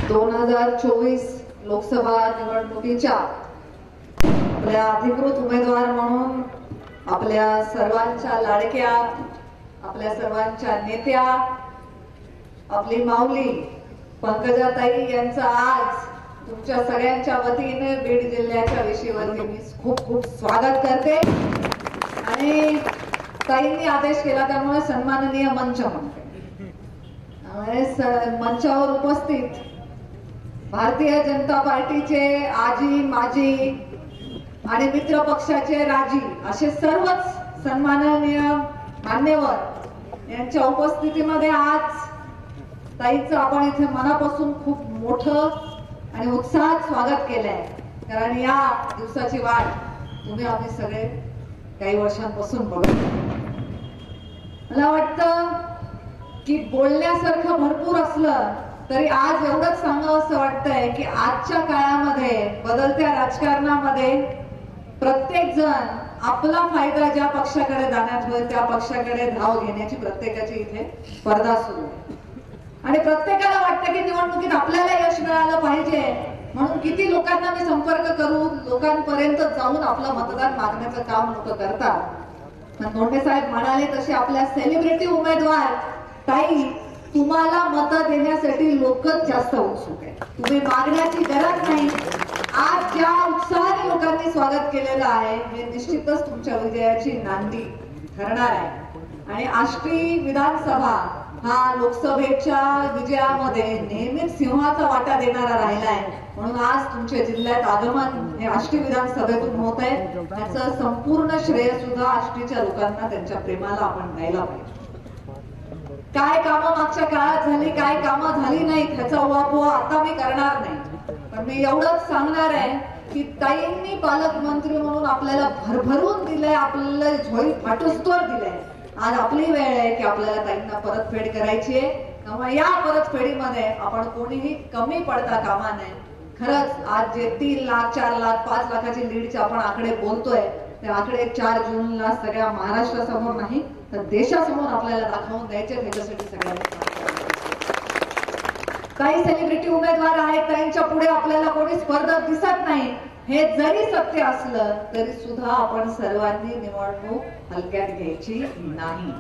2024 लोकसभा निवडणुकीच्या आपल्या अधिकृत उमेदवार म्हणून आपल्या सर्वांच्या लाडक्या, आपल्या सर्वांच्या नेत्या, आपली माऊली पंकजाताई यांचा आज तुमच्या सगळ्यांच्या वतीने बीड जिल्ह्याच्या विषयावरती मी खूप खूप स्वागत करते। आणि ताईंनी आदेश केला त्यामुळे सन्माननीय मंच म्हणते। मंचावर उपस्थित भारतीय जनता पार्टीचे आजी, माजी आणि मित्र पक्षाचे राजी असे सर्वच सन्माननीय मान्यवर यांच्या उपस्थितीमध्ये आज ताईंचं आपण इथे मनापासून खूप मोठं आणि उत्साहात स्वागत केलंय। कारण या दिवसाची वाट तुम्ही आम्ही सगळे काही वर्षांपासून बघतो। मला वाटतं की बोलण्यासारखं भरपूर असलं तरी आज एवढंच सांगावं असं वाटतंय की आजच्या काळामध्ये बदलत्या राजकारणामध्ये प्रत्येक जण आपला फायदा ज्या पक्षाकडे जाण्यात होईल त्या पक्षाकडे धाव घेण्याची प्रत्येकाची इथे स्पर्धा सुरू आहे। आणि प्रत्येकाला वाटतं की निवडणुकीत आपल्याला यश मिळालं पाहिजे म्हणून किती लोकांना मी संपर्क करून लोकांपर्यंत जाऊन आपलं मतदान मागण्याचं काम लोक करतात। धोंडे साहेब म्हणाले तसे आपल्या सेलिब्रिटी उमेदवार ताई तुम्हाला मत देण्यासाठी लोकच जास्त उत्सुक आहे, तुम्ही मागण्याची गरज नाही। आज ज्या उत्साहाने लोकांनी स्वागत केलेलं आहे हे निश्चितच तुमच्या विजयाची नांदी ठरणार आहे। आणि आष्टी विधानसभा हा लोकसभेच्या विजयामध्ये नेहमीच सिंहाचा वाटा देणारा राहिलाय म्हणून आज तुमच्या जिल्ह्यात आगमन हे आष्टी विधानसभेतून होत आहे। त्याचं संपूर्ण श्रेय सुद्धा आष्टीच्या लोकांना त्यांच्या प्रेमाला आपण द्यायला पाहिजे। काय कामं मागच्या काळात झाली, काय कामं झाली नाहीत ह्याचा उहापोह आता मी करणार नाही, पण मी एवढंच सांगणार आहे की ताईंनी पालकमंत्री म्हणून आपल्याला भरभरून दिलंय, आपल्याला झोळी फाटूस्तोवर दिलंय। आज आपली वेळ आहे की आपल्याला ताईंना परतफेड करायची आहे। त्यामुळे या परतफेडीमध्ये आपण कोणीही कमी पडता कामा नये। खरंच आज जे 3 लाख, 4 लाख, 5 लाखाची लीडचे आपण आकडे बोलतोय ते आकडे 4 जूनला सगळ्या महाराष्ट्रासमोर नाही तर देशासमोर आपल्याला दाखवून द्यायचे। त्याच्यासाठी सगळ्यांनी काही सेलिब्रिटी उमेदवार आहेत त्यांच्या पुढे आपल्याला कोणी स्पर्धक दिसत नाही हे जरी सत्य असलं तरी सुद्धा आपण सर्वांनी निवडणूक हलक्यात घ्यायची नाही।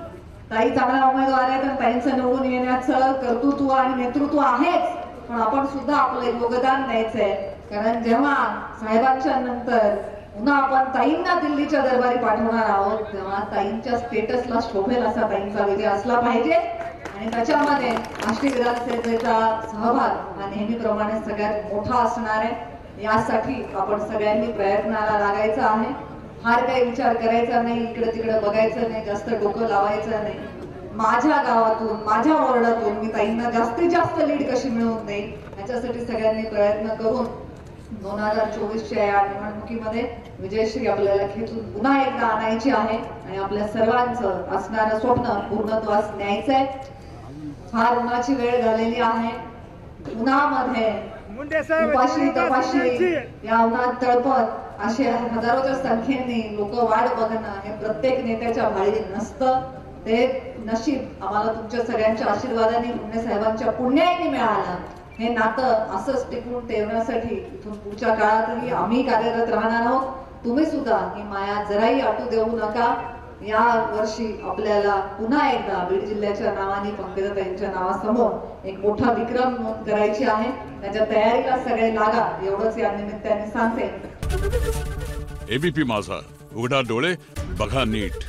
ताई चांगला उमेदवार आहे तर ताईंचं निवडून येण्याचं कर्तृत्व आणि नेतृत्व आहेच, पण आपण सुद्धा आपलं योगदान द्यायचंय। कारण जेव्हा साहेबांच्या नंतर पुन्हा आपण ताईंना दिल्लीच्या दरबारी पाठवणार आहोत तेव्हा ताईंच्या स्टेटसला शोभेल असा ताईंचा विजय असला पाहिजे। आणि त्याच्यामध्ये आष्टी विधानसभेचा सहभाग हा नेहमीप्रमाणे सगळ्यात मोठा असणार आहे। यासाठी आपण सगळ्यांनी प्रयत्नाला लागायचं आहे। फार काही विचार करायचा नाही, इकडे तिकडे बघायचं नाही, जास्त डोकं लावायचं नाही। माझ्या गावातून, माझ्या वॉर्डातून मी ताईंना जास्तीत जास्त लीड कशी मिळवून देईल याच्यासाठी सगळ्यांनी प्रयत्न करून 2024च्या या निवडणुकीमध्ये विजयश्री आपल्याला खेचून पुन्हा एकदा आणायची आहे आणि आपल्या सर्वांचं असणारं स्वप्न पूर्णत्वास न्यायचंय। फार उन्हाची वेळ झालेली आहे, उन्हामध्ये उपाशी तपाशी या उन्हात तळपत असे हजारोच्या संख्येने लोक वाट बघणं हे प्रत्येक नेत्याच्या भाळी नसतं। ते नशीब आम्हाला तुमच्या सगळ्यांच्या आशीर्वादाने मुंडे साहेबांच्या पुण्याने मिळालं। हे नातं असंच टिकून ठेवण्यासाठी इथून पुढच्या काळातही आम्ही कार्यरत राहणार आहोत। तुम्ही सुद्धा ही माया जराही आटू देऊ नका। या वर्षी आपल्याला पुन्हा एकदा बीड जिल्ह्याच्या नावाने पंकजाताईंच्या नावासमोर एक मोठा विक्रम नोंद करायची आहे। त्याच्या तयारीला सगळे लागा एवढंच या निमित्ताने सांगते। एबीपी माझा, उघडा डोळे बघा नीट।